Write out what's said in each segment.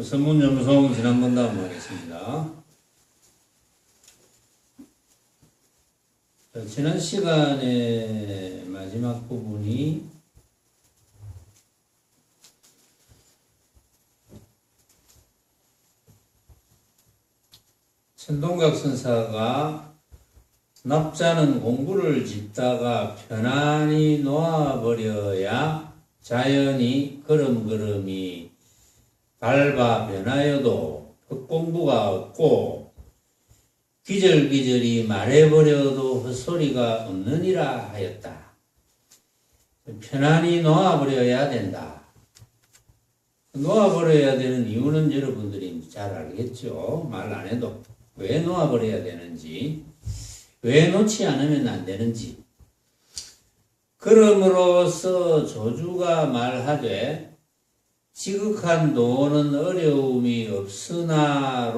선문연구소 지난번 다음 하겠습니다. 지난 시간의 마지막 부분이 천동각 선사가 납자는 공부를 짓다가 편안히 놓아버려야 자연히 걸음걸음이 밟아 변하여도 헛공부가 없고 기절기절이 말해버려도 헛소리가 없느니라 하였다. 편안히 놓아버려야 된다. 놓아버려야 되는 이유는 여러분들이 잘 알겠죠. 말 안 해도 왜 놓아버려야 되는지, 왜 놓지 않으면 안 되는지. 그러므로서 조주가 말하되 지극한 도는 어려움이 없으나로부터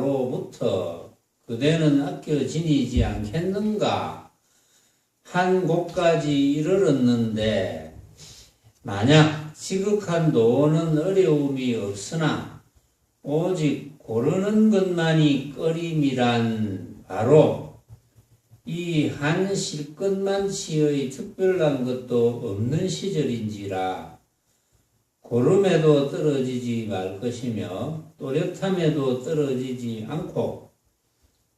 그대는 아껴 지니지 않겠는가 한 곳까지 이르렀는데, 만약 지극한 도는 어려움이 없으나 오직 고르는 것만이 꺼림이란 바로 이 한 실끝만치의 특별한 것도 없는 시절인지라 고름에도 떨어지지 말 것이며 또렷함에도 떨어지지 않고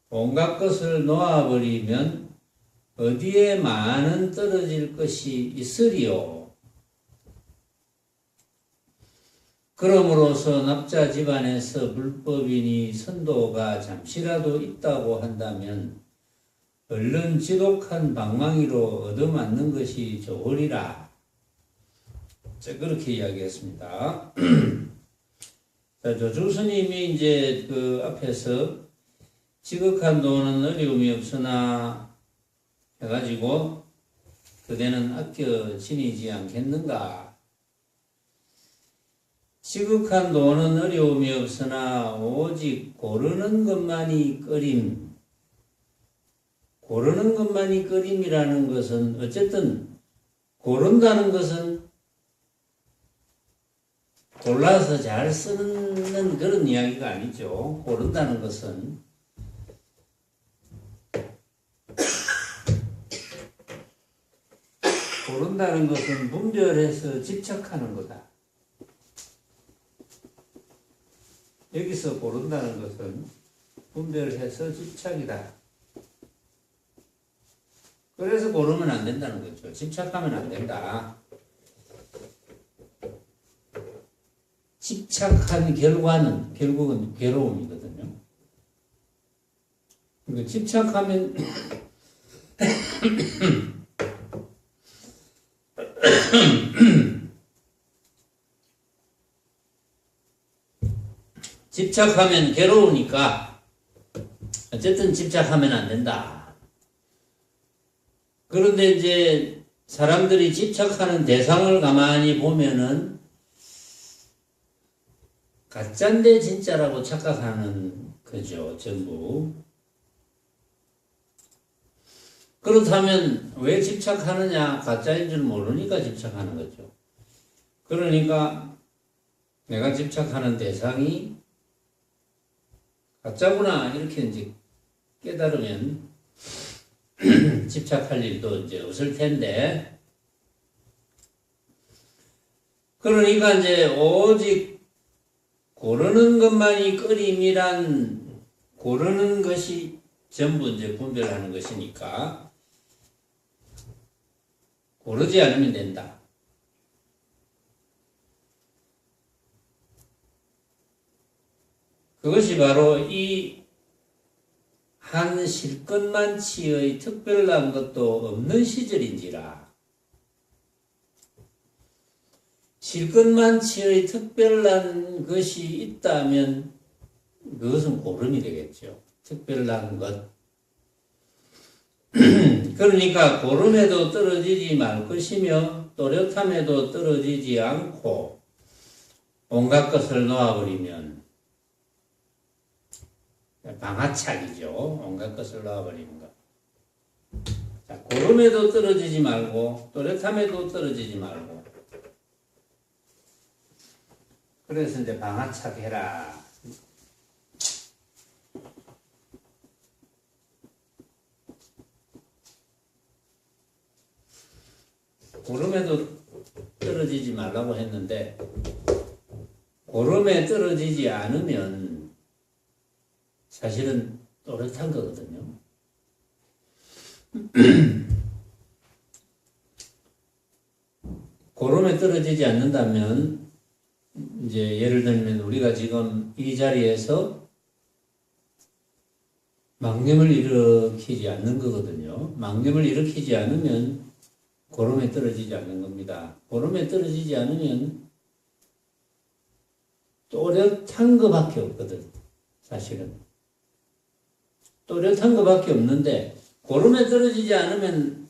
온갖 것을 놓아버리면 어디에 많은 떨어질 것이 있으리요. 그러므로서 납자 집안에서 불법이니 선도가 잠시라도 있다고 한다면 얼른 지독한 방망이로 얻어맞는 것이 좋으리라. 그렇게 이야기했습니다. 자, 조주 스님이 이제 그 앞에서 지극한 도는 어려움이 없으나 해가지고 그대는 아껴 지니지 않겠는가? 지극한 도는 어려움이 없으나 오직 고르는 것만이 꺼림. 고르는 것만이 꺼림이라는 것은 어쨌든 고른다는 것은 골라서 잘 쓰는 그런 이야기가 아니죠. 고른다는 것은 고른다는 것은 분별해서 집착하는 거다. 여기서 고른다는 것은 분별해서 집착이다. 그래서 고르면 안 된다는 거죠. 집착하면 안 된다. 집착한 결과는 결국은 괴로움이거든요. 그러니까 집착하면 집착하면 괴로우니까 어쨌든 집착하면 안 된다. 그런데 이제 사람들이 집착하는 대상을 가만히 보면은 가짜인데 진짜라고 착각하는 거죠, 전부. 그렇다면 왜 집착하느냐? 가짜인 줄 모르니까 집착하는 거죠. 그러니까 내가 집착하는 대상이 가짜구나 이렇게 이제 깨달으면 집착할 일도 이제 없을 텐데, 그러니까 이제 오직 고르는 것만이 꺼림이란, 고르는 것이 전부 이제 분별하는 것이니까 고르지 않으면 된다. 그것이 바로 이 한 실끝만치의 특별한 것도 없는 시절인지라. 실끝만치의 특별한 것이 있다면 그것은 고름이 되겠죠. 특별한 것. 그러니까 고름에도 떨어지지 말 것이며 또렷함에도 떨어지지 않고 온갖 것을 놓아버리면 방아착이죠. 온갖 것을 놓아버리는 것. 자, 고름에도 떨어지지 말고 또렷함에도 떨어지지 말고, 그래서 이제 방아착 해라 고름에도 떨어지지 말라고 했는데 고름에 떨어지지 않으면 사실은 또렷한 거거든요. 고름에 떨어지지 않는다면 이제 예를 들면 우리가 지금 이 자리에서 망념을 일으키지 않는 거거든요. 망념을 일으키지 않으면 고름에 떨어지지 않는 겁니다. 고름에 떨어지지 않으면 또렷한 것밖에 없거든. 사실은 또렷한 것밖에 없는데 고름에 떨어지지 않으면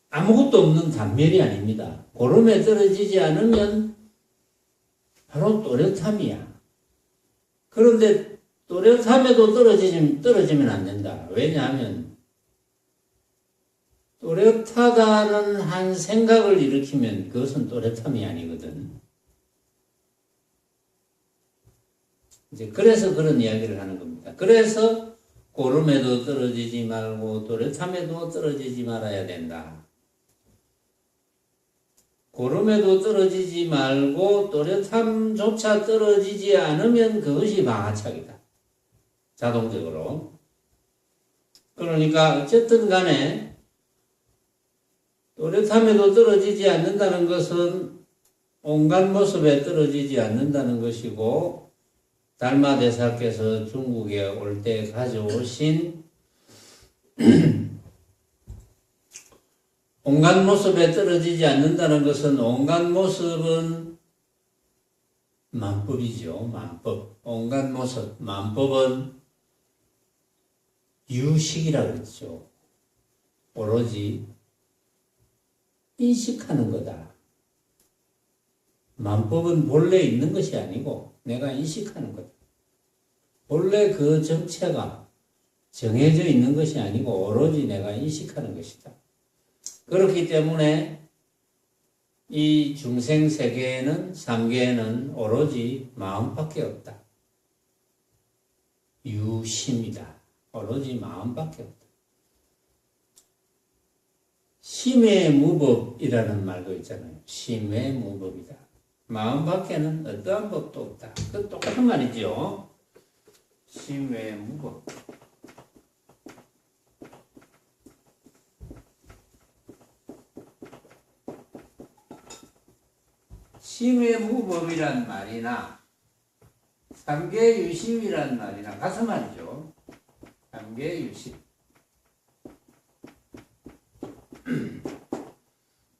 아무것도 없는 단멸이 아닙니다. 고름에 떨어지지 않으면 바로 또렷함이야. 그런데 또렷함에도 떨어지면 안 된다. 왜냐하면 또렷하다는 한 생각을 일으키면 그것은 또렷함이 아니거든. 이제 그래서 그런 이야기를 하는 겁니다. 그래서 고름에도 떨어지지 말고 또렷함에도 떨어지지 말아야 된다. 고름에도 떨어지지 말고 또렷함조차 떨어지지 않으면 그것이 방아착이다. 자동적으로. 그러니까 어쨌든 간에 또렷함에도 떨어지지 않는다는 것은 온갖 모습에 떨어지지 않는다는 것이고 달마 대사께서 중국에 올 때 가져오신 온갖 모습에 떨어지지 않는다는 것은 온갖 모습은 만법이죠. 만법. 온갖 모습. 만법은 유식이라고 했죠. 오로지 인식하는 거다. 만법은 본래 있는 것이 아니고 내가 인식하는 거다. 본래 그 정체가 정해져 있는 것이 아니고 오로지 내가 인식하는 것이다. 그렇기 때문에 이 중생 세계에는 삼계에는 오로지 마음밖에 없다. 유심이다. 오로지 마음밖에 없다. 심외무법이라는 말도 있잖아요. 심외무법이다. 마음밖에는 어떠한 법도 없다. 그 똑같은 말이죠. 심외무법. 심외무법이란 말이나 삼계유심이란 말이나 같은 말이죠. 삼계유심.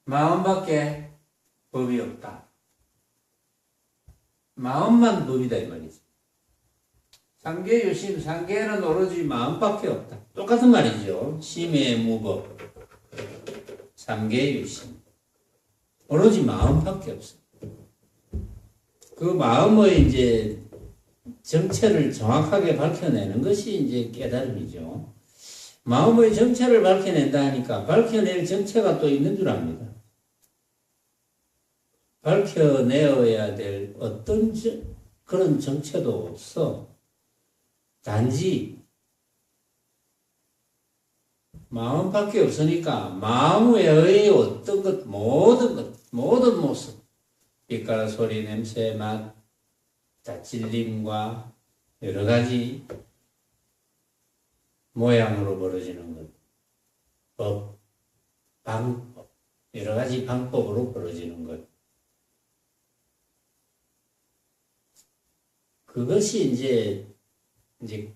마음밖에 법이 없다. 마음만 법이다 이 말이지. 삼계유심, 삼계는 오로지 마음밖에 없다. 똑같은 말이죠. 심외무법, 삼계유심. 오로지 마음밖에 없어. 그 마음의 이제 정체를 정확하게 밝혀내는 것이 이제 깨달음이죠. 마음의 정체를 밝혀낸다 하니까 밝혀낼 정체가 또 있는 줄 압니다. 밝혀내어야 될 어떤 그런 정체도 없어. 단지 마음밖에 없으니까 마음의 어떤 것, 모든 모습, 빛깔, 소리, 냄새, 맛, 찔림과 여러 가지 모양으로 벌어지는 것, 법, 방법, 여러 가지 방법으로 벌어지는 것. 그것이 이제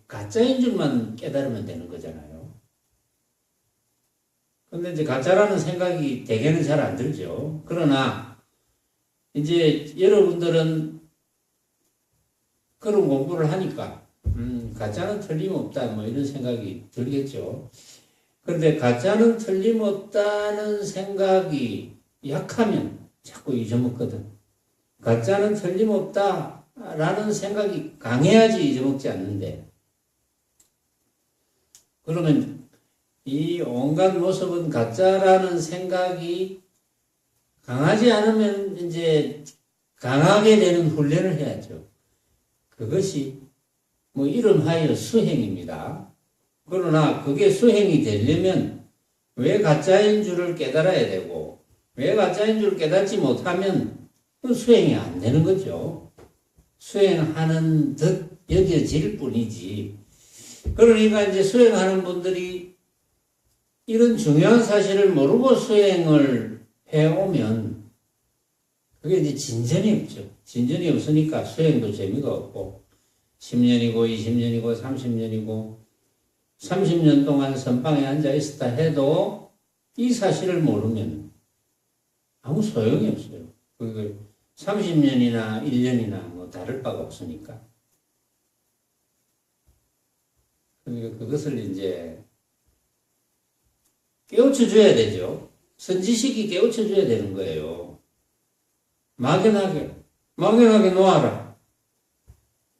가짜인 줄만 깨달으면 되는 거잖아요. 근데 이제 가짜라는 생각이 대개는 잘 안 들죠. 그러나 이제 여러분들은 그런 공부를 하니까 가짜는 틀림없다 뭐 이런 생각이 들겠죠. 그런데 가짜는 틀림없다는 생각이 약하면 자꾸 잊어먹거든. 가짜는 틀림없다라는 생각이 강해야지 잊어먹지 않는데, 그러면 이 온갖 모습은 가짜라는 생각이 강하지 않으면 이제 강하게 되는 훈련을 해야죠. 그것이 뭐 이름하여 수행입니다. 그러나 그게 수행이 되려면 왜 가짜인 줄을 깨달아야 되고 왜 가짜인 줄 깨닫지 못하면 수행이 안 되는 거죠. 수행하는 듯 여겨질 뿐이지. 그러니까 이제 수행하는 분들이 이런 중요한 사실을 모르고 수행을 해오면 그게 이제 진전이 없죠. 진전이 없으니까 수행도 재미가 없고 10년이고 20년이고 30년이고 30년 동안 선방에 앉아 있었다 해도 이 사실을 모르면 아무 소용이 없어요. 30년이나 1년이나 뭐 다를 바가 없으니까. 그러니까 그것을 이제 깨우쳐 줘야 되죠. 선지식이 깨우쳐 줘야 되는 거예요. 막연하게 놓아라.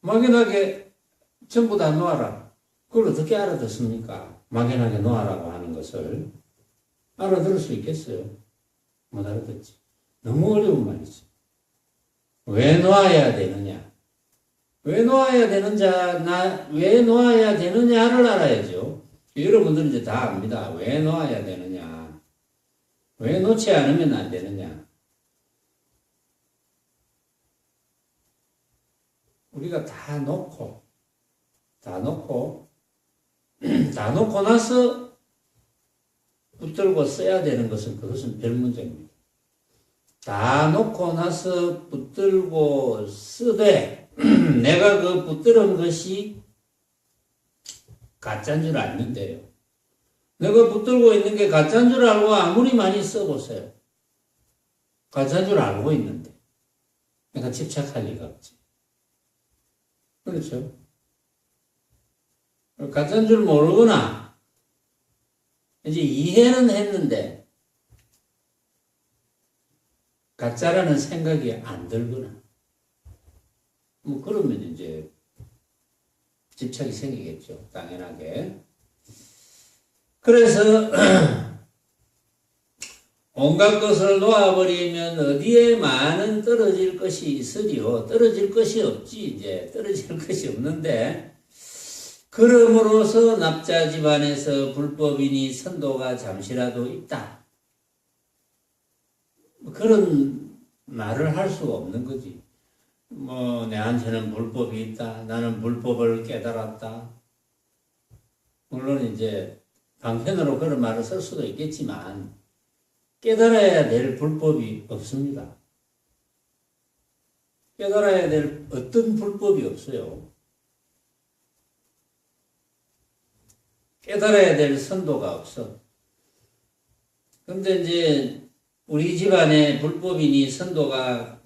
막연하게 전부 다 놓아라. 그걸 어떻게 알아듣습니까? 막연하게 놓아라고 하는 것을 알아들을 수 있겠어요? 못 알아듣지. 너무 어려운 말이지. 왜 놓아야 되느냐? 왜 놓아야 되느냐를 알아야죠. 여러분들은 이제 다 압니다. 왜 놓아야 되느냐? 왜 놓지 않으면 안 되느냐? 우리가 다 놓고 나서 붙들고 써야 되는 그것은 별 문제입니다. 다 놓고 나서 붙들고 쓰되 내가 그 붙들은 것이 가짜인 줄 알는데요. 내가 붙들고 있는 게 가짜인 줄 알고 아무리 많이 써보세요. 가짜인 줄 알고 있는데 내가 집착할 리가 없지. 그렇죠? 가짜인 줄 모르거나 이제 이해는 했는데 가짜라는 생각이 안 들거나 뭐 그러면 이제 집착이 생기겠죠. 당연하게. 그래서 온갖 것을 놓아버리면 어디에 많은 떨어질 것이 있으리요. 떨어질 것이 없지. 이제 떨어질 것이 없는데 그러므로서 납자 집안에서 불법이니 선도가 잠시라도 있다. 그런 말을 할 수가 없는 거지. 내한테는 불법이 있다. 나는 불법을 깨달았다. 물론 이제 방편으로 그런 말을 쓸 수도 있겠지만 깨달아야 될 불법이 없습니다. 깨달아야 될 어떤 불법이 없어요. 깨달아야 될 선도가 없어. 근데 이제 우리 집안에 불법이니 선도가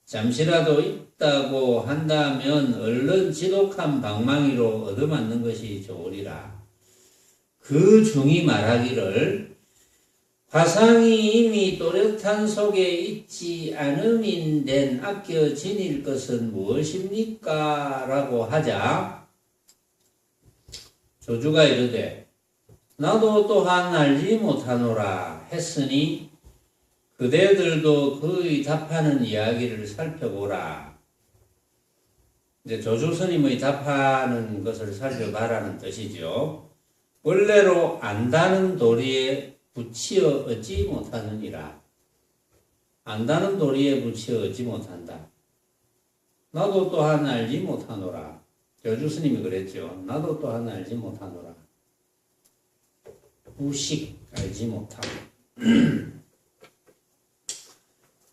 잠시라도 있다고 한다면 얼른 지독한 방망이로 얻어맞는 것이 좋으리라. 그 중이 말하기를 화상이 이미 또렷한 속에 있지 않음인된 아껴 지닐 것은 무엇입니까? 라고 하자 조주가 이르되 나도 또한 알지 못하노라 했으니 그대들도 그의 답하는 이야기를 살펴보라. 이제 조주 스님의 답하는 것을 살펴봐라는 뜻이죠. 원래로 안다는 도리에 붙이어 얻지 못하느니라. 안다는 도리에 붙이어 얻지 못한다. 나도 또한 알지 못하노라. 조주 스님이 그랬죠. 나도 또한 알지 못하노라. 무식 알지 못함.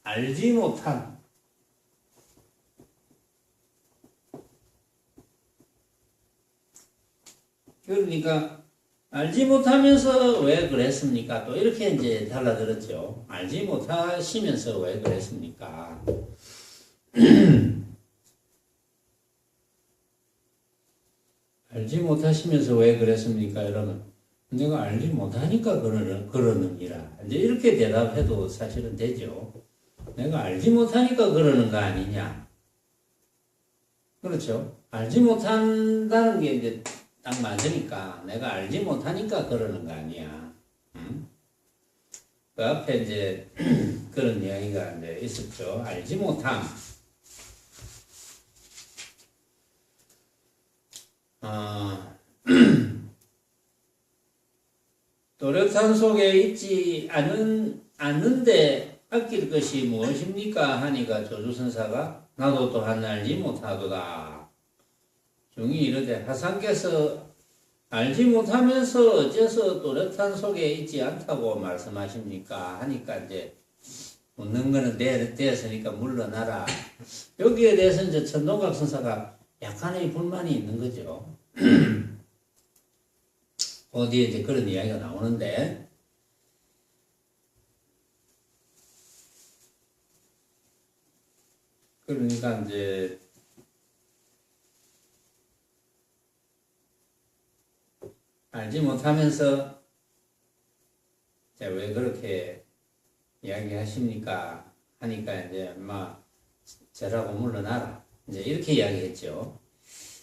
알지 못함. 그러니까 알지 못하면서 왜 그랬습니까? 또 이렇게 이제 달라들었죠. 알지 못하시면서 왜 그랬습니까? 알지 못하시면서 왜 그랬습니까? 여러분, 내가 알지 못하니까 그러느니라. 이제 이렇게 대답해도 사실은 되죠. 내가 알지 못하니까 그러는 거 아니냐. 그렇죠. 알지 못한다는 게 이제 딱 맞으니까 내가 알지 못하니까 그러는 거 아니야. 응? 그 앞에 이제 그런 이야기가 이제 있었죠. 알지 못함. 또렷한 속에 있지 않는데 아낄 것이 무엇입니까? 하니까 조주선사가 나도 또한 알지 못하도다. 중이 이르되 하상께서 알지 못하면서 어째서 또렷한 속에 있지 않다고 말씀하십니까? 하니까 이제 묻는 거는 되었으니까 물러나라. 여기에 대해서 이제 천동각 선사가 약간의 불만이 있는 거죠. 어디에 이제 그런 이야기가 나오는데, 그러니까 이제 알지 못하면서 왜 그렇게 이야기하십니까? 하니까 이제 저라고 물러나라. 이제 이렇게 이야기했죠.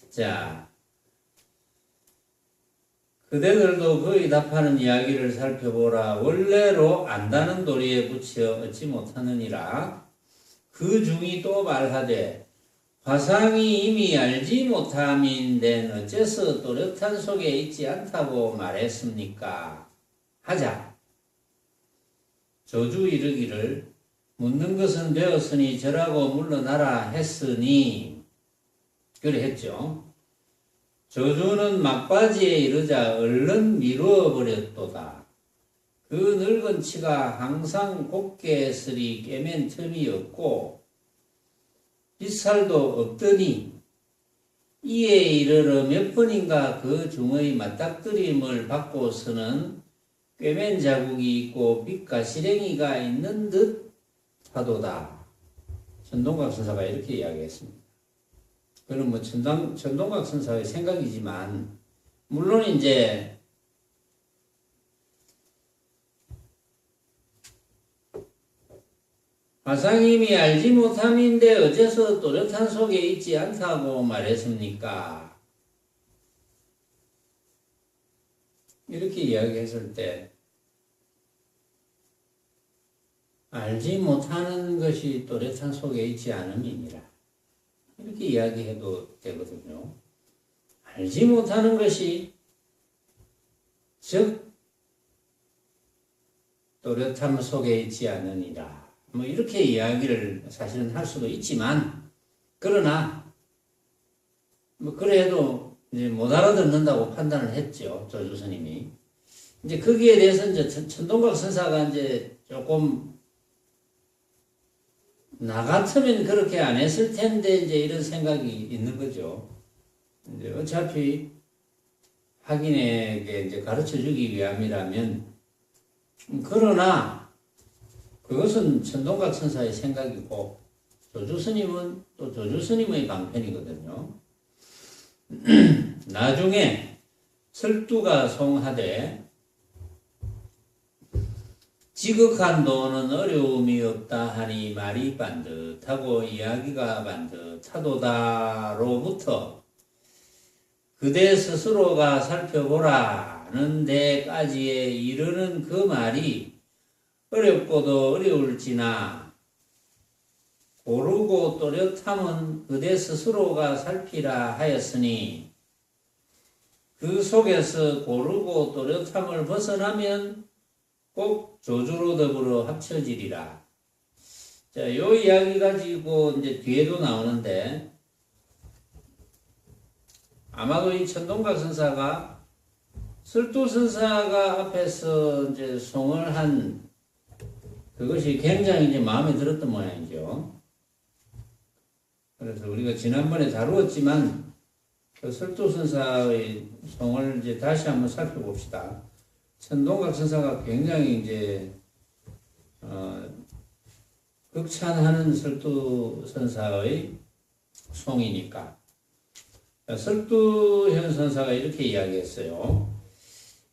자, 그대들도 그의 답하는 이야기를 살펴보라. 원래로 안다는 도리에 붙여 얻지 못하느니라. 그 중이 또 말하되 화상이 이미 알지 못함인된 어째서 또렷한 속에 있지 않다고 말했습니까? 하자. 조주 이르기를 묻는 것은 되었으니 저라고 물러나라 했으니 그래 했죠. 조주는 막바지에 이르자 얼른 미루어 버렸도다. 그 늙은 치가 항상 곱게 쓰리 꿰맨 틈이 없고 빗살도 없더니 이에 이르러 몇 번인가 그 중의 맞닥뜨림을 받고서는 꿰맨 자국이 있고 빛과 실행이가 있는 듯 하도다. 천동각 선사가 이렇게 이야기했습니다. 그는 천동각 선사의 생각이지만, 물론 이제, 화상임이 알지 못함인데 어째서 또렷한 속에 있지 않다고 말했습니까? 이렇게 이야기했을 때, 알지 못하는 것이 또렷한 속에 있지 않음이니라. 이렇게 이야기해도 되거든요. 알지 못하는 것이 즉 또렷함 속에 있지 않으니라. 이렇게 이야기를 사실은 할 수도 있지만, 그러나 그래도 이제 못 알아듣는다고 판단을 했죠. 조주 스님이. 이제 거기에 대해서 이제 천동각 선사가 이제 조금 나 같으면 그렇게 안 했을 텐데 이제 이런 생각이 있는 거죠. 이제 어차피 학인에게 이제 가르쳐 주기 위함이라면, 그러나 그것은 천동각 선사의 생각이고 조주 스님은 또 조주 스님의 방편이거든요. 나중에 설두가 송하되 지극한 도는 어려움이 없다 하니 말이 반듯하고 이야기가 반듯하도다로부터 그대 스스로가 살펴보라는 데까지에 이르는 그 말이 어렵고도 어려울지나 고르고 또렷함은 그대 스스로가 살피라 하였으니 그 속에서 고르고 또렷함을 벗어나면 꼭 조주로 더불어 합쳐지리라. 자, 요 이야기 가지고 이제 뒤에도 나오는데, 아마도 이 천동각 선사가 설두 선사가 앞에서 이제 송을 한 그것이 굉장히 이제 마음에 들었던 모양이죠. 그래서 우리가 지난번에 다루었지만 그 설두 선사의 송을 이제 다시 한번 살펴봅시다. 천동각 선사가 굉장히 이제 극찬하는 설두 선사의 송이니까. 설두현 선사가 이렇게 이야기했어요.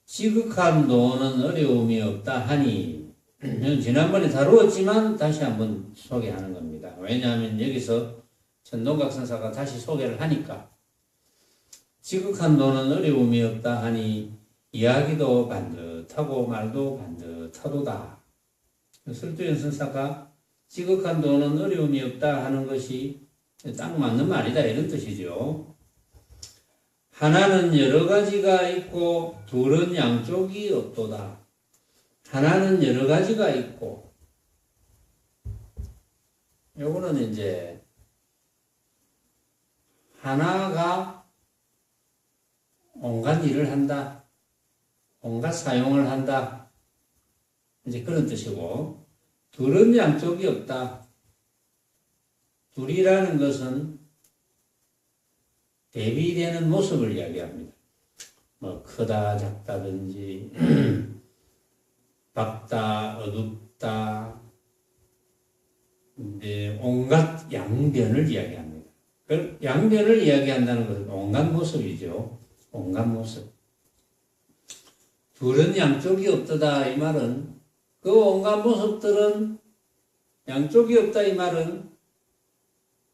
지극한 도는 어려움이 없다 하니, 지난번에 다루었지만 다시 한번 소개하는 겁니다. 왜냐하면 여기서 천동각 선사가 다시 소개를 하니까, 지극한 도는 어려움이 없다 하니 이야기도 반듯하고 말도 반듯하도다. 설두현 선사가 지극한 도는 어려움이 없다 하는 것이 딱 맞는 말이다, 이런 뜻이죠. 하나는 여러 가지가 있고 둘은 양쪽이 없도다. 하나는 여러 가지가 있고, 요거는 이제 하나가 온갖 일을 한다, 온갖 사용을 한다, 이제 그런 뜻이고, 둘은 양쪽이 없다. 둘이라는 것은 대비되는 모습을 이야기합니다. 뭐 크다 작다든지 밝다 어둡다, 이제 온갖 양변을 이야기합니다. 그 양변을 이야기한다는 것은 온갖 모습이죠. 온갖 모습. 둘은 양쪽이 없다 이 말은, 그 온갖 모습들은 양쪽이 없다 이 말은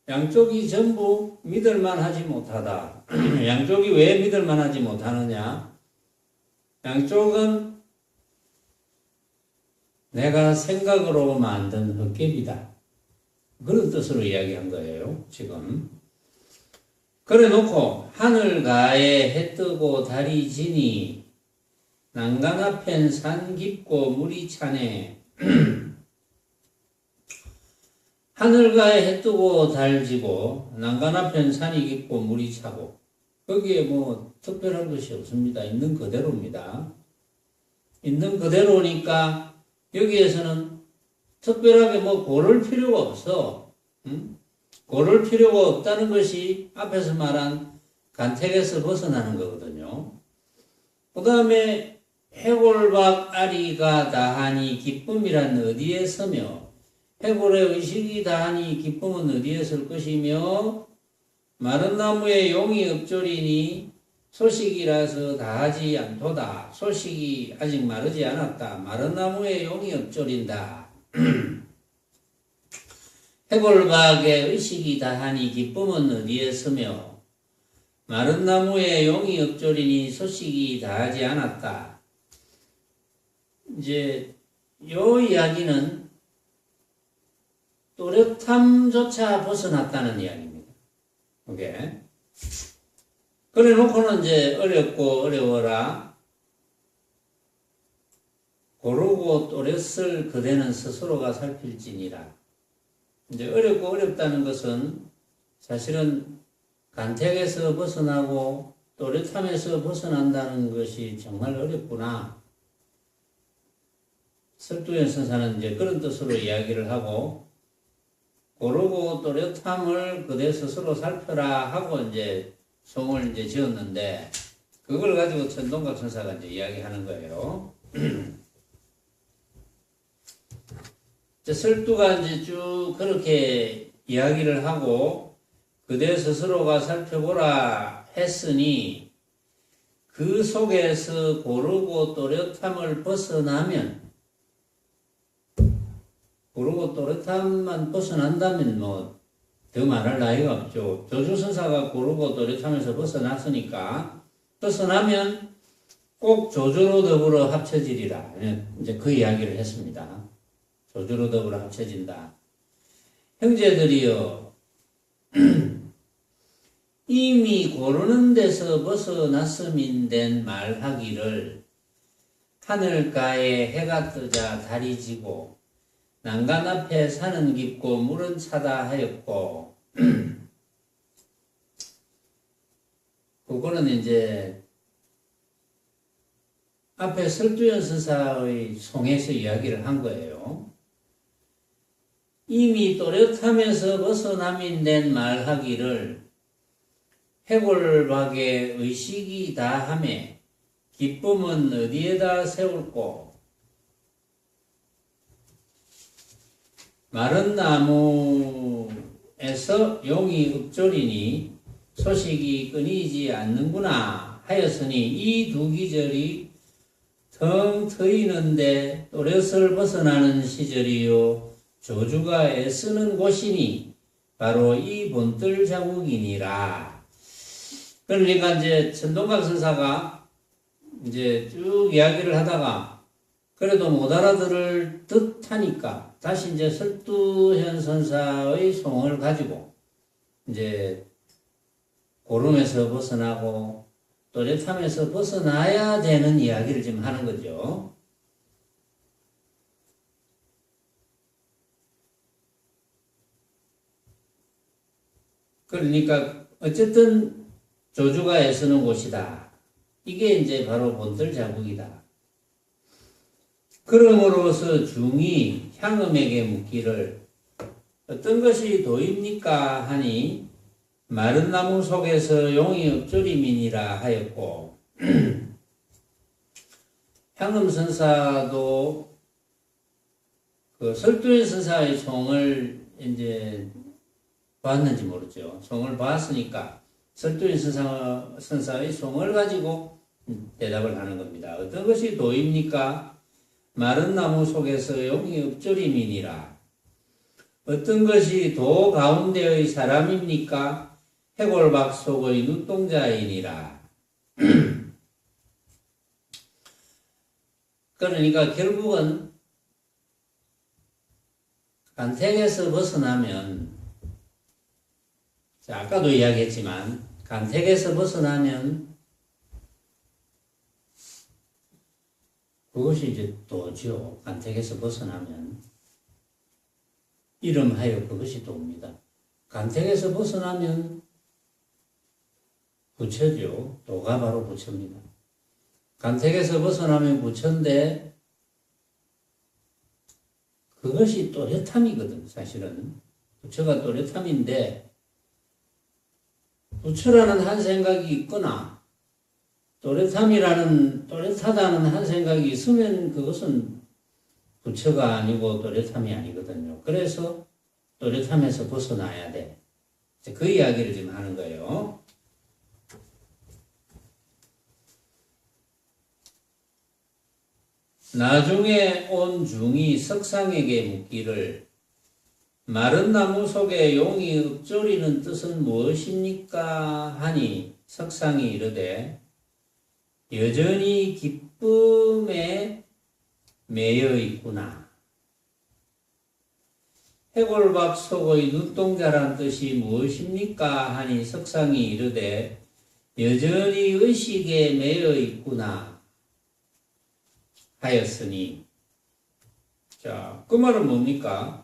양쪽이 전부 믿을만하지 못하다. 양쪽이 왜 믿을만하지 못하느냐? 양쪽은 내가 생각으로 만든 헛개비다. 그런 뜻으로 이야기한 거예요, 지금. 그래 놓고, 하늘 가에 해 뜨고 달이 지니, 난간 앞엔 산 깊고 물이 차네. 하늘가에 해 뜨고 달 지고 난간 앞엔 산이 깊고 물이 차고, 거기에 뭐 특별한 것이 없습니다. 있는 그대로입니다. 있는 그대로니까 여기에서는 특별하게 뭐 고를 필요가 없어. 고를 필요가 없다는 것이 앞에서 말한 간택에서 벗어나는 거거든요. 그 다음에 해골박 아리가 다하니 기쁨이란 어디에 서며, 해골의 의식이 다하니 기쁨은 어디에 설 것이며, 마른 나무에 용이 엎조리니 소식이라서 다하지 않도다. 소식이 아직 마르지 않았다. 마른 나무에 용이 엎조린다. 해골박에 의식이 다하니 기쁨은 어디에 서며, 마른 나무에 용이 엎조리니 소식이 다하지 않았다. 이제 요 이야기는 또렷함조차 벗어났다는 이야기입니다. 오케이. 그래 놓고는 이제 어렵고 어려워라. 고르고 또렷을 그대는 스스로가 살필지니라. 이제 어렵고 어렵다는 것은 사실은 간택에서 벗어나고 또렷함에서 벗어난다는 것이 정말 어렵구나. 설두현 선사는 이제 그런 뜻으로 이야기를 하고, 고르고 또렷함을 그대 스스로 살펴라 하고 이제 송을 이제 지었는데, 그걸 가지고 천동각 선사가 이제 이야기하는 거예요. 이제 설두가 이제 쭉 그렇게 이야기를 하고, 그대 스스로가 살펴보라 했으니, 그 속에서 고르고 또렷함을 벗어나면, 고르고 또렷함만 벗어난다면 뭐 더 말할 나위가 없죠. 조주선사가 고르고 또렷함에서 벗어났으니까, 벗어나면 꼭 조주로 더불어 합쳐지리라. 이제 그 이야기를 했습니다. 조주로 더불어 합쳐진다. 형제들이여, 이미 고르는 데서 벗어났음인된 말하기를, 하늘가에 해가 뜨자 달이 지고 난간 앞에 산은 깊고 물은 차다 하였고, 그거는 이제 앞에 설두현 선사의 송에서 이야기를 한 거예요. 이미 또렷함에서 벗어남인된 말하기를, 해골박에 의식이 다하매 기쁨은 어디에다 세울꼬, 마른 나무에서 용이 읊조리니 소식이 끊이지 않는구나 하였으니, 이 두 기절이 텅 트이는데 또렷을 벗어나는 시절이요 조주가 애쓰는 곳이니 바로 이 본뜰 자국이니라. 그러니까 이제 천동각 선사가 이제 쭉 이야기를 하다가 그래도 못 알아들을 듯 하니까 다시 이제 설두현 선사의 송을 가지고 이제 고름에서 벗어나고 또렷함에서 벗어나야 되는 이야기를 지금 하는 거죠. 그러니까 어쨌든 조주가 애쓰는 곳이다. 이게 이제 바로 본들 자국이다. 그러므로서 중이 향음에게 묻기를 어떤 것이 도입니까 하니 마른 나무 속에서 용이 엎조림이니라 하였고 향음 선사도 그 설두인 선사의 총을 이제 봤는지 모르죠. 총을 봤으니까 설두인 선사의 총을 가지고 대답을 하는 겁니다. 어떤 것이 도입니까? 마른 나무 속에서 용이 엎조림이니라. 어떤 것이 도 가운데의 사람입니까? 해골박 속의 눈동자이니라. 그러니까 결국은 간택에서 벗어나면, 아까도 이야기했지만 간택에서 벗어나면 그것이 이제 도죠. 간택에서 벗어나면 이름하여 그것이 도입니다. 간택에서 벗어나면 부처죠. 도가 바로 부처입니다. 간택에서 벗어나면 부처인데 그것이 또렷함이거든. 사실은 부처가 또렷함인데 부처라는 한 생각이 있거나 또렷하다는 한 생각이 있으면 그것은 부처가 아니고 또렷함이 아니거든요. 그래서 또렷함에서 벗어나야 돼. 그 이야기를 지금 하는 거예요. 나중에 온 중이 석상에게 묻기를 마른 나무 속에 용이 읊조리는 뜻은 무엇입니까? 하니 석상이 이르되 여전히 기쁨에 매여 있구나. 해골밥 속의 눈동자란 뜻이 무엇입니까? 하니 석상이 이르되 여전히 의식에 매여 있구나 하였으니, 자, 그 말은 뭡니까?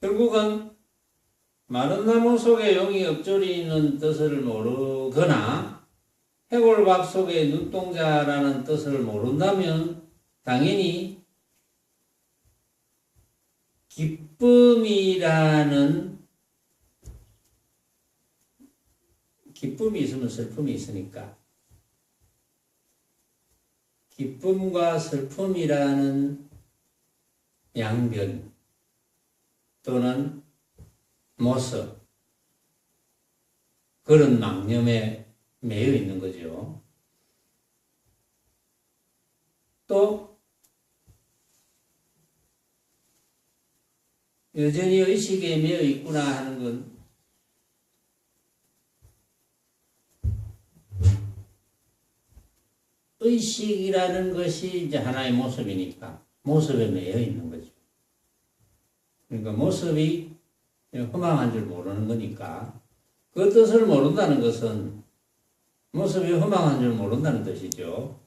결국은 마른 나무 속에 용이 읊조리는 뜻을 모르거나 해골밥 속에 눈동자라는 뜻을 모른다면 당연히 기쁨이 있으면 슬픔이 있으니까 기쁨과 슬픔이라는 양변 또는 모습, 그런 망념에 매여 있는 거죠. 또 여전히 의식에 매여 있구나 하는 건 의식이라는 것이 이제 하나의 모습이니까 모습에 매여 있는 거죠. 그러니까 모습이 허망한 줄 모르는 거니까 그 뜻을 모른다는 것은 모습이 허망한 줄 모른다는 뜻이죠.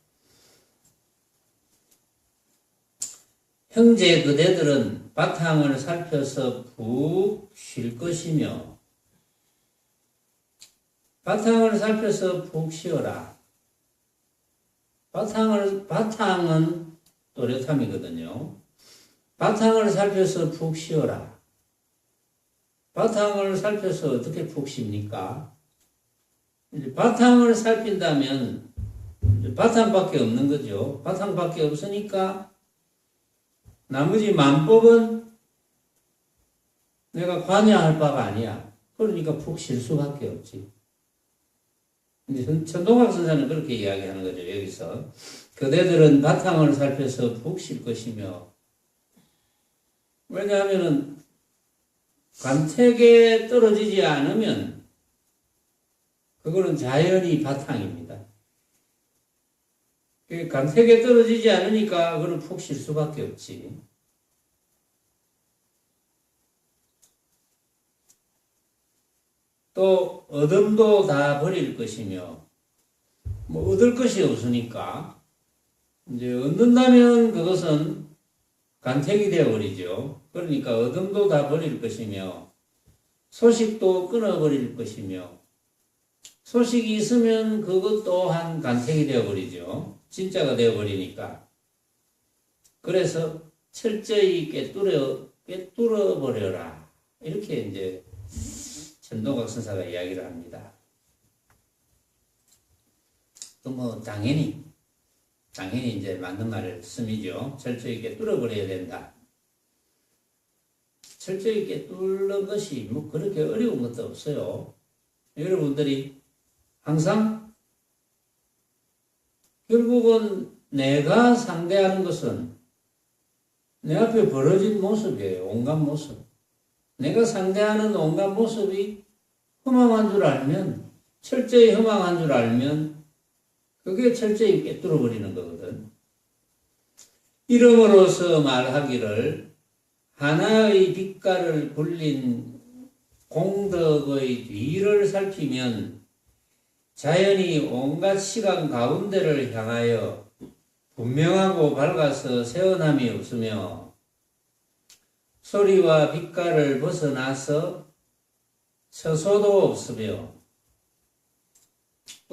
형제 그대들은 바탕을 살펴서 푹 쉴 것이며 바탕을 살펴서 푹 쉬어라. 바탕은 또렷함이거든요. 바탕을 살펴서 푹 쉬어라. 바탕을 살펴서 어떻게 푹 쉽니까? 바탕을 살핀다면 바탕밖에 없는 거죠. 바탕밖에 없으니까 나머지 만법은 내가 관여할 바가 아니야. 그러니까 푹 쉴 수밖에 없지. 천동학 선생은 그렇게 이야기하는 거죠. 여기서 그대들은 바탕을 살펴서 푹 쉴 것이며, 왜냐하면 간택에 떨어지지 않으면 그거는 자연히 바탕입니다. 간택에 떨어지지 않으니까 그거는 푹 쉴 수밖에 없지. 또 얻음도 다 버릴 것이며, 뭐 얻을 것이 없으니까 이제 얻는다면 그것은 간택이 되어버리죠. 그러니까 얻음도 다 버릴 것이며 소식도 끊어버릴 것이며 소식이 있으면 그것 또한 간택이 되어버리죠. 진짜가 되어버리니까. 그래서 철저히 꿰뚫어 버려라. 이렇게 이제 전동각 선사가 이야기를 합니다. 또 뭐 당연히 이제 맞는 말씀이죠. 철저히 꿰뚫어 버려야 된다. 철저히 꿰뚫는 것이 뭐 그렇게 어려운 것도 없어요. 여러분들이 항상 결국은 내가 상대하는 것은 내 앞에 벌어진 모습이에요. 온갖 모습. 내가 상대하는 온갖 모습이 허망한 줄 알면, 철저히 허망한 줄 알면 그게 철저히 꿰뚫어 버리는 거거든. 이름으로서 말하기를 하나의 빛깔을 굴린 공덕의 뒤를 살피면 자연이 온갖 시간 가운데를 향하여 분명하고 밝아서 새어남이 없으며 소리와 빛깔을 벗어나서 처소도 없으며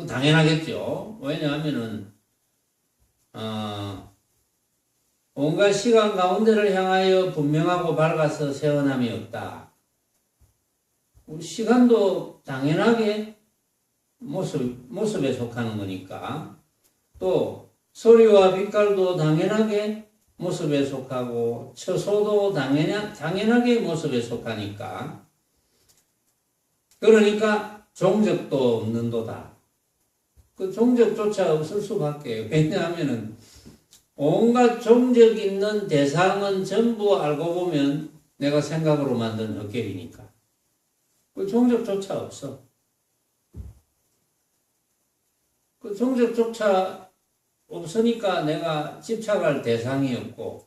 당연하겠죠. 왜냐하면은 온갖 시간 가운데를 향하여 분명하고 밝아서 새어남이 없다. 시간도 당연하게 모습에 속하는 거니까, 또 소리와 빛깔도 당연하게 모습에 속하고 처소도 당연하게 모습에 속하니까, 그러니까 종적도 없는도다. 그 종적조차 없을 수밖에. 왜냐하면은 온갖 종적 있는 대상은 전부 알고 보면 내가 생각으로 만든 헛개이니까 그 종적조차 없어. 그 종적조차 없으니까 내가 집착할 대상이 없고,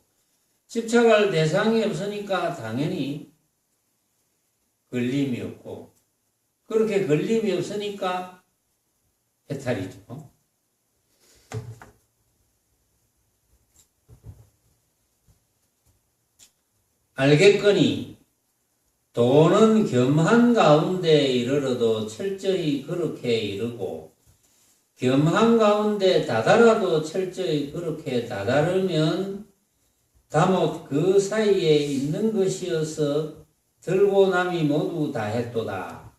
집착할 대상이 없으니까 당연히 걸림이 없고, 그렇게 걸림이 없으니까 해탈이죠. 알겠거니 도는 겸한 가운데 이르러도 철저히 그렇게 이르고 겸한 가운데 다다라도 철저히 그렇게 다다르면 다못 그 사이에 있는 것이어서 들고 남이 모두 다 했도다.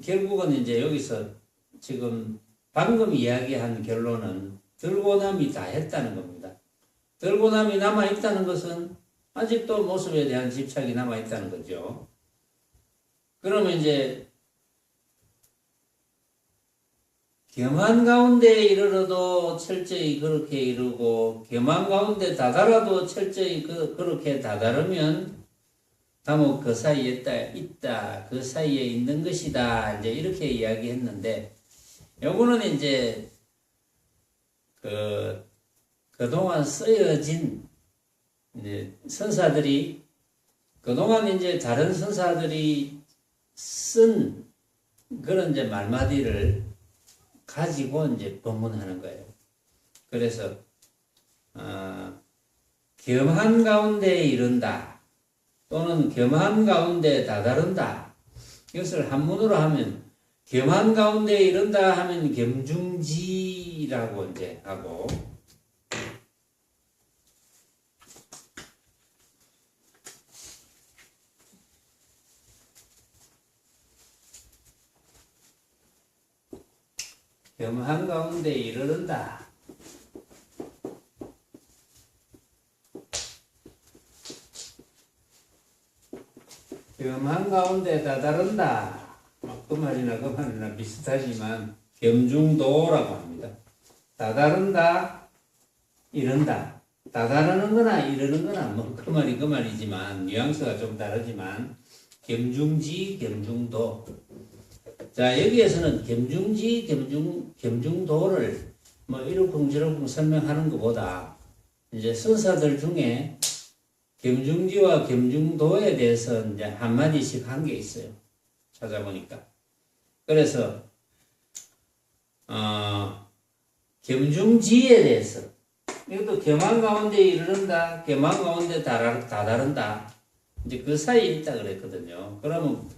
결국은 이제 여기서 지금 방금 이야기한 결론은 들고 남이 다 했다는 겁니다. 들고 남이 남아있다는 것은 아직도 모습에 대한 집착이 남아있다는 거죠. 그러면 이제 겸한 가운데 이르러도 철저히 그렇게 이르고 겸한 가운데 다다라도 철저히 그렇게 다다르면 다못 그 사이에 있다. 그 사이에 있는 것이다. 이제 이렇게 이야기했는데, 요거는 이제 그동안 쓰여진 이제 선사들이, 그동안 이제 다른 선사들이 쓴 그런 이제 말마디를 가지고 이제 법문하는 거예요. 그래서 겸한 가운데 이른다, 또는 겸한 가운데 다다른다. 이것을 한문으로 하면 겸한 가운데 이른다 하면 겸중지라고 이제 하고, 겸한 가운데 이르른다. 겸한 가운데 다다른다. 그 말이나 비슷하지만 겸중도라고 합니다. 다다른다, 이른다. 다다르는 거나 이르는 거나 뭐 그 말이지만 뉘앙스가 좀 다르지만 겸중지, 겸중도. 자, 여기에서는 겸중지, 겸중도를 뭐 이러쿵저러쿵 설명하는 것보다 이제 선사들 중에 겸중지와 겸중도에 대해서 이제 한마디씩 한 게 있어요. 찾아보니까. 그래서, 겸중지에 대해서, 이것도 겸한 가운데 이르른다, 겸한 가운데 다다른다. 이제 그 사이에 있다 그랬거든요. 그러면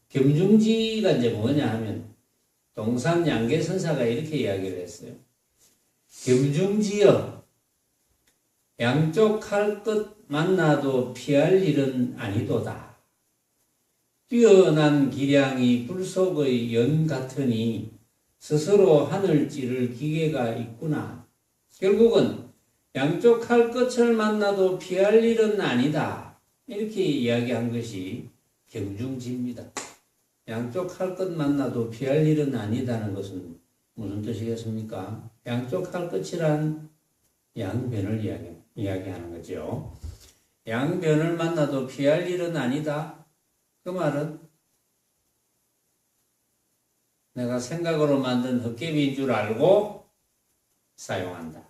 겸중지가 이제 뭐냐 하면 동산 양계선사가 이렇게 이야기를 했어요. 겸중지여 양쪽 할 것 만나도 피할 일은 아니도다. 뛰어난 기량이 불 속의 연 같으니 스스로 하늘 찌를 기계가 있구나. 결국은 양쪽 할 것을 만나도 피할 일은 아니다. 이렇게 이야기한 것이 겸중지입니다. 양쪽 할 것 만나도 피할 일은 아니다는 것은 무슨 뜻이겠습니까? 양쪽 할 것이란 양변을 이야기하는 거죠. 양변을 만나도 피할 일은 아니다. 그 말은 내가 생각으로 만든 헛개비인 줄 알고 사용한다.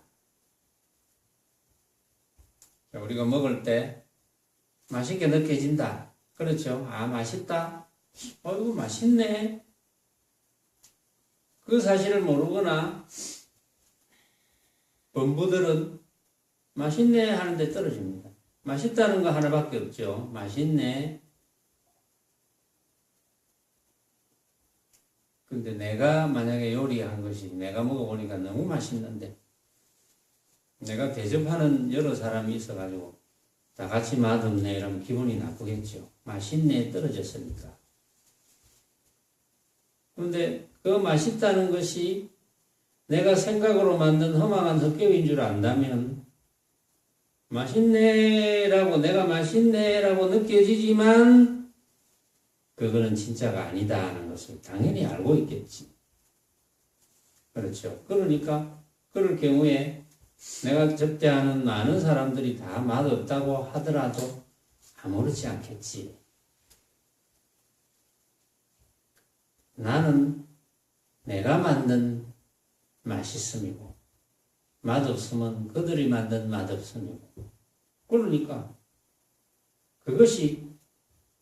우리가 먹을 때 맛있게 느껴진다. 그렇죠? 아, 맛있다. 이거 맛있네. 그 사실을 모르거나 범부들은 맛있네 하는데 떨어집니다. 맛있다는 거 하나밖에 없죠. 맛있네. 근데 내가 만약에 요리한 것이 내가 먹어보니까 너무 맛있는데 내가 대접하는 여러 사람이 있어가지고 다 같이 맛없네 이러면 기분이 나쁘겠죠. 맛있네 떨어졌으니까. 그런데 그 맛있다는 것이 내가 생각으로 만든 허망한 헛개인 줄 안다면 맛있네라고 내가 맛있네라고 느껴지지만 그거는 진짜가 아니다 하는 것을 당연히 알고 있겠지. 그렇죠. 그러니까 그럴 경우에 내가 접대하는 많은 사람들이 다 맛없다고 하더라도 아무렇지 않겠지. 나는 내가 만든 맛있음이고 맛없음은 그들이 만든 맛없음이고 그러니까 그것이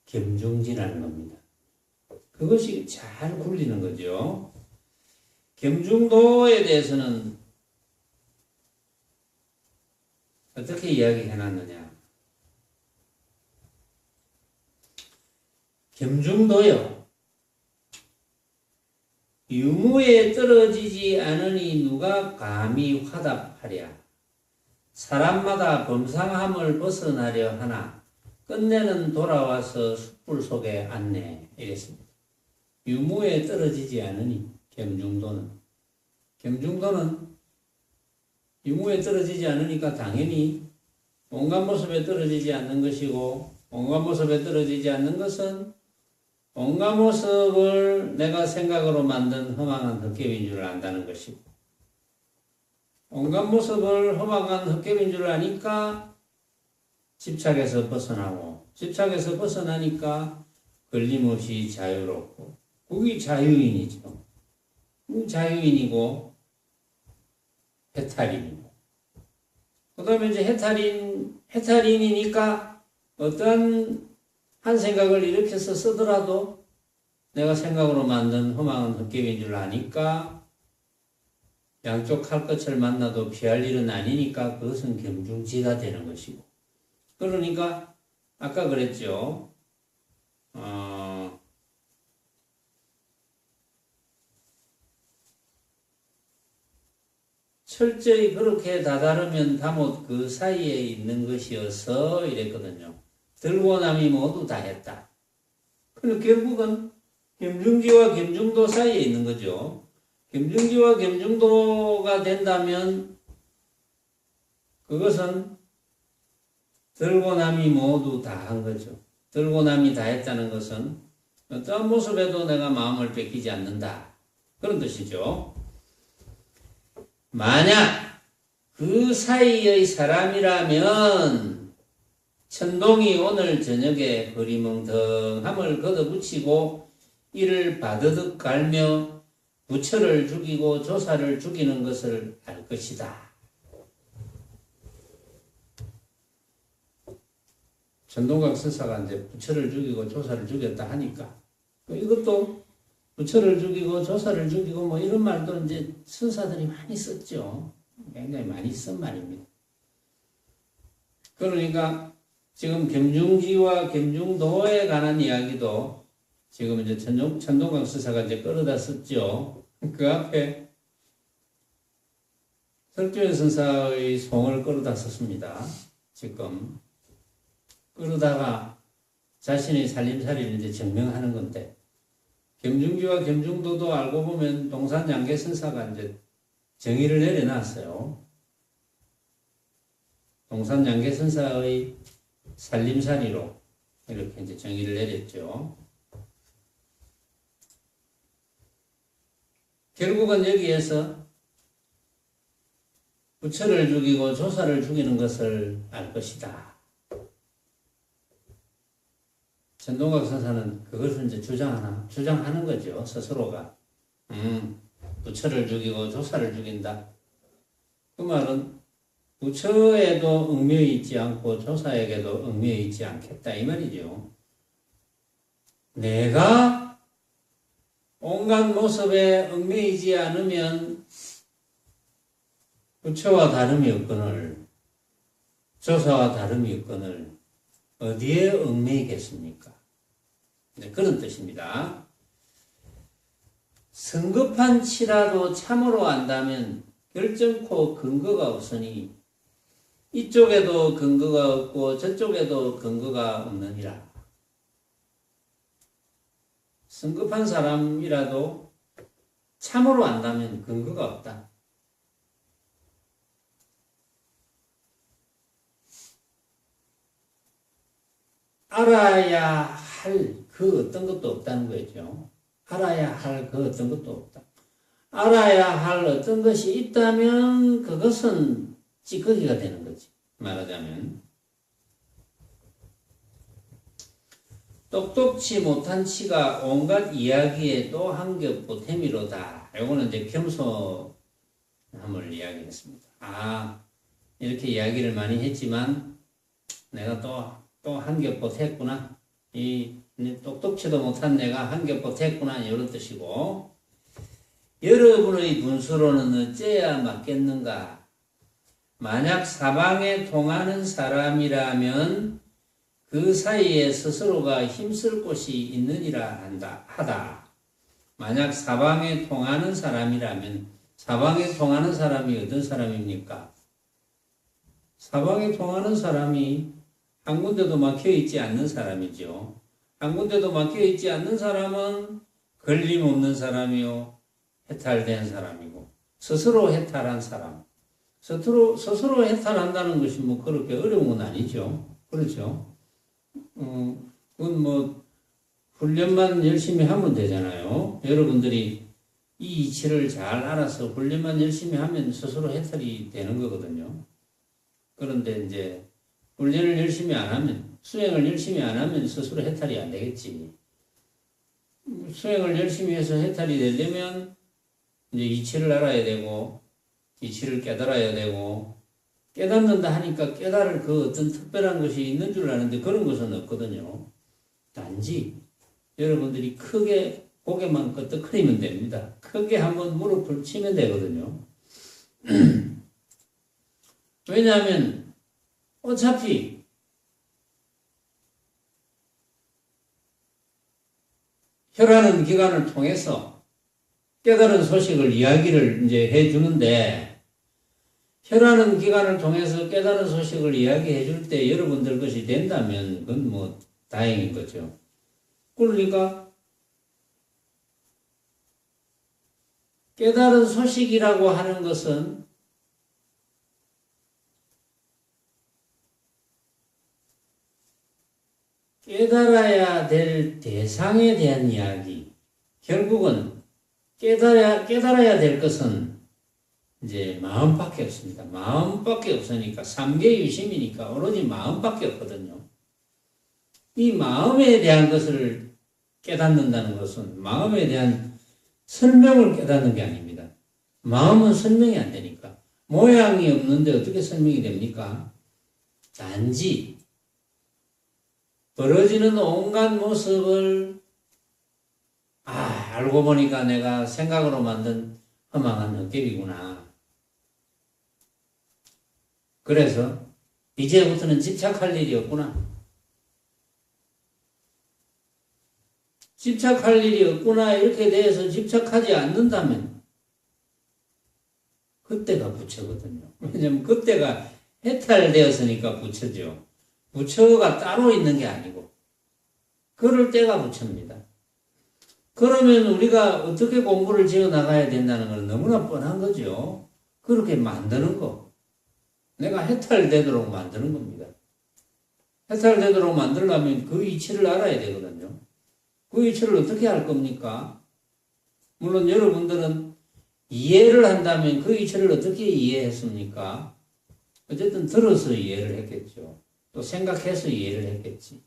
겸중지라는 겁니다. 그것이 잘 굴리는 거죠. 겸중도에 대해서는 어떻게 이야기해 놨느냐. 겸중도요. 유무에 떨어지지 않으니 누가 감히 화답하랴. 사람마다 범상함을 벗어나려 하나 끝내는 돌아와서 숯불 속에 앉네. 이랬습니다. 유무에 떨어지지 않으니 겸중도는 유무에 떨어지지 않으니까 당연히 온갖 모습에 떨어지지 않는 것이고 온갖 모습에 떨어지지 않는 것은 온갖 모습을 내가 생각으로 만든 허망한 헛개인 줄 안다는 것이고 온갖 모습을 허망한 헛개인 줄 아니까 집착에서 벗어나고 집착에서 벗어나니까 걸림없이 자유롭고 그게 자유인이죠. 자유인이고 해탈인이고 그 다음에 이제 해탈인이니까 어떠한 한 생각을 일으켜서 쓰더라도 내가 생각으로 만든 허망한 헛개인 줄 아니까 양쪽 할 것을 만나도 피할 일은 아니니까 그것은 겸중지가 되는 것이고 그러니까 아까 그랬죠. 철저히 그렇게 다다르면 다못 그 사이에 있는 것이어서 이랬거든요. 들고 남이 모두 다 했다. 그럼 결국은 겸중지와 겸중도 사이에 있는 거죠. 겸중지와 겸중도가 된다면 그것은 들고 남이 모두 다 한 거죠. 들고 남이 다 했다는 것은 어떠한 모습에도 내가 마음을 뺏기지 않는다. 그런 뜻이죠. 만약 그 사이의 사람이라면 천동이 오늘 저녁에 흐리멍텅함을 걷어붙이고 이를 바드득 갈며 부처를 죽이고 조사를 죽이는 것을 알 것이다. 천동각 선사가 이제 부처를 죽이고 조사를 죽였다 하니까 이것도 부처를 죽이고 조사를 죽이고 뭐 이런 말도 이제 선사들이 많이 썼죠. 굉장히 많이 쓴 말입니다. 그러니까 지금 겸중지와 겸중도에 관한 이야기도 지금 이제 천동강 스사가 이제 끌어다 썼죠. 그 앞에 설주현 선사의 송을 끌어다 썼습니다. 지금 끌어다가 자신의 살림살이를 이제 증명하는 건데, 겸중지와 겸중도도 알고 보면 동산 양계 선사가 이제 정의를 내려놨어요. 동산 양계 선사의 살림살이로 이렇게 이제 정의를 내렸죠. 결국은 여기에서 부처를 죽이고 조사를 죽이는 것을 알 것이다. 천동각 선사는 그것을 이제 주장하는 거죠. 스스로가. 부처를 죽이고 조사를 죽인다. 그 말은 부처에도 얽매여 있지 않고 조사에게도 얽매여 있지 않겠다 이 말이죠. 내가 온갖 모습에 얽매이지 않으면 부처와 다름이 없거늘 조사와 다름이 없거늘 어디에 얽매이겠습니까? 네, 그런 뜻입니다. 성급한 치라도 참으로 안다면 결정코 근거가 없으니 이쪽에도 근거가 없고 저쪽에도 근거가 없느니라. 성급한 사람이라도 참으로 안다면 근거가 없다. 알아야 할 그 어떤 것도 없다는 거죠. 알아야 할 그 어떤 것도 없다. 알아야 할 어떤 것이 있다면 그것은 찌꺼기가 되는 거지. 말하자면 똑똑치 못한 치가 온갖 이야기에 또 한 겹 보태미로다. 요거는 이제 겸손함을 이야기했습니다. 이렇게 이야기를 많이 했지만 내가 또 한 겹 보탰구나. 이 똑똑치도 못한 내가 한 겹 보탰구나. 이런 뜻이고, 여러분의 분수로는 어째야 맞겠는가? 만약 사방에 통하는 사람이라면 그 사이에 스스로가 힘쓸 곳이 있느니라 하다. 만약 사방에 통하는 사람이라면, 사방에 통하는 사람이 어떤 사람입니까? 사방에 통하는 사람이 한 군데도 막혀있지 않는 사람이죠. 한 군데도 막혀있지 않는 사람은 걸림없는 사람이요, 해탈된 사람이고, 스스로 해탈한 사람. 스스로 해탈한다는 것이 뭐 그렇게 어려운 건 아니죠. 그렇죠. 그건 뭐 훈련만 열심히 하면 되잖아요. 여러분들이 이 이치를 잘 알아서 훈련만 열심히 하면 스스로 해탈이 되는 거거든요. 그런데 이제 훈련을 열심히 안 하면, 수행을 열심히 안 하면 스스로 해탈이 안 되겠지. 수행을 열심히 해서 해탈이 되려면 이제 이치를 알아야 되고, 이치를 깨달아야 되고, 깨닫는다 하니까 깨달을 그 어떤 특별한 것이 있는 줄 아는데 그런 것은 없거든요. 단지 여러분들이 크게 고개만 끄덕거리면 됩니다. 크게 한번 무릎을 치면 되거든요. 왜냐하면 어차피 혀라는 기관을 통해서 깨달은 소식을 이야기를 이제 해주는데, 혀라는 기관을 통해서 깨달은 소식을 이야기해 줄 때 여러분들 것이 된다면 그건 뭐 다행인 거죠. 그러니까 깨달은 소식이라고 하는 것은 깨달아야 될 대상에 대한 이야기. 결국은 깨달아야 될 것은 이제 마음밖에 없습니다. 마음밖에 없으니까, 삼계유심이니까 오로지 마음밖에 없거든요. 이 마음에 대한 것을 깨닫는다는 것은 마음에 대한 설명을 깨닫는 게 아닙니다. 마음은 설명이 안 되니까. 모양이 없는데 어떻게 설명이 됩니까? 단지 벌어지는 온갖 모습을 알고 보니까 내가 생각으로 만든 허망한 헛개비구나. 그래서 이제부터는 집착할 일이 없구나. 집착할 일이 없구나. 이렇게 대해서 집착하지 않는다면 그때가 부처거든요. 왜냐면 그때가 해탈되었으니까 부처죠. 부처가 따로 있는 게 아니고 그럴 때가 부처입니다. 그러면 우리가 어떻게 공부를 지어 나가야 된다는 건 너무나 뻔한 거죠. 그렇게 만드는 거. 내가 해탈되도록 만드는 겁니다. 해탈되도록 만들려면 그 이치를 알아야 되거든요. 그 이치를 어떻게 할 겁니까? 물론 여러분들은 이해를 한다면 그 이치를 어떻게 이해했습니까? 어쨌든 들어서 이해를 했겠죠. 또 생각해서 이해를 했겠지.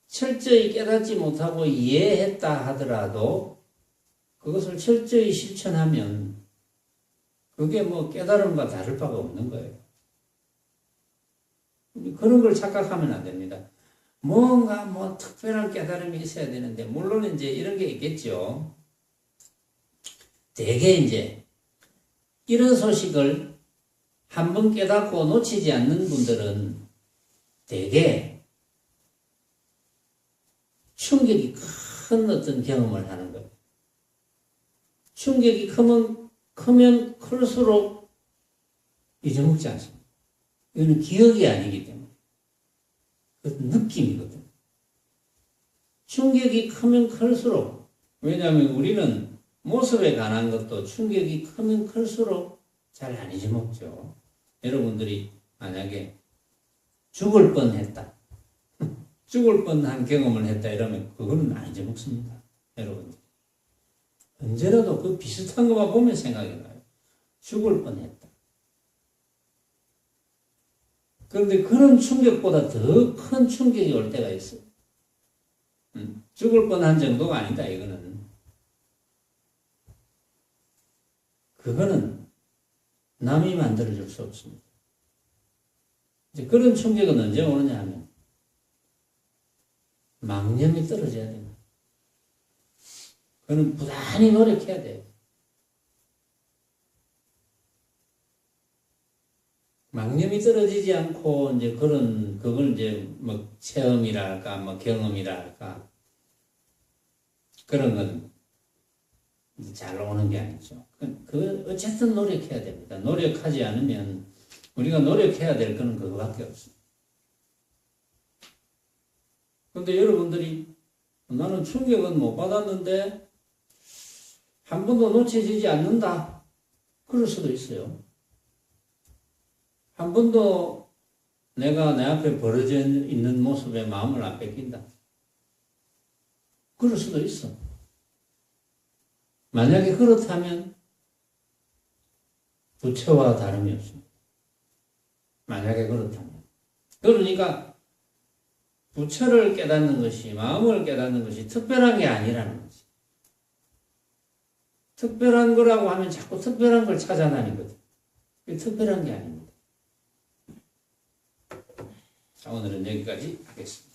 철저히 깨닫지 못하고 이해했다 하더라도 그것을 철저히 실천하면 그게 뭐 깨달음과 다를 바가 없는 거예요. 그런 걸 착각하면 안 됩니다. 뭔가 뭐 특별한 깨달음이 있어야 되는데, 물론 이제 이런 게 있겠죠. 대개 이제 이런 소식을 한번 깨닫고 놓치지 않는 분들은 대개 충격이 큰 어떤 경험을 하는 거예요. 충격이 크면 클수록 잊어먹지 않습니다. 이거는 기억이 아니기 때문에. 그것은 느낌이거든. 충격이 크면 클수록, 왜냐하면 우리는 모습에 관한 것도 충격이 크면 클수록 잘 안 잊어먹죠. 여러분들이 만약에 죽을 뻔했다. 죽을 뻔한 경험을 했다 이러면 그거는 안 잊어먹습니다. 여러분들. 언제라도 그 비슷한 것만 보면 생각이 나요. 죽을 뻔했다. 그런데 그런 충격보다 더 큰 충격이 올 때가 있어요. 죽을 뻔한 정도가 아니다, 이거는. 그거는 남이 만들어줄 수 없습니다. 이제 그런 충격은 언제 오느냐 하면 망념이 떨어져야 됩니다. 그는 부단히 노력해야 돼요. 망념이 떨어지지 않고 이제 그걸 이제 뭐 체험이라 할까, 뭐 경험이라 할까, 그런 건 잘 오는 게 아니죠. 어쨌든 노력해야 됩니다. 노력하지 않으면 우리가 노력해야 될 거는 그거밖에 없습니다. 그런데 여러분들이 나는 충격은 못 받았는데 한 번도 놓쳐지지 않는다. 그럴 수도 있어요. 한 번도 내가 내 앞에 벌어져 있는 모습에 마음을 안 뺏긴다. 그럴 수도 있어. 만약에 그렇다면 부처와 다름이 없습니다. 만약에 그렇다면. 그러니까 부처를 깨닫는 것이, 마음을 깨닫는 것이 특별한 게 아니라는 거지. 특별한 거라고 하면 자꾸 특별한 걸 찾아다니거든. 그게 특별한 게 아닙니다. 자, 오늘은 여기까지 하겠습니다.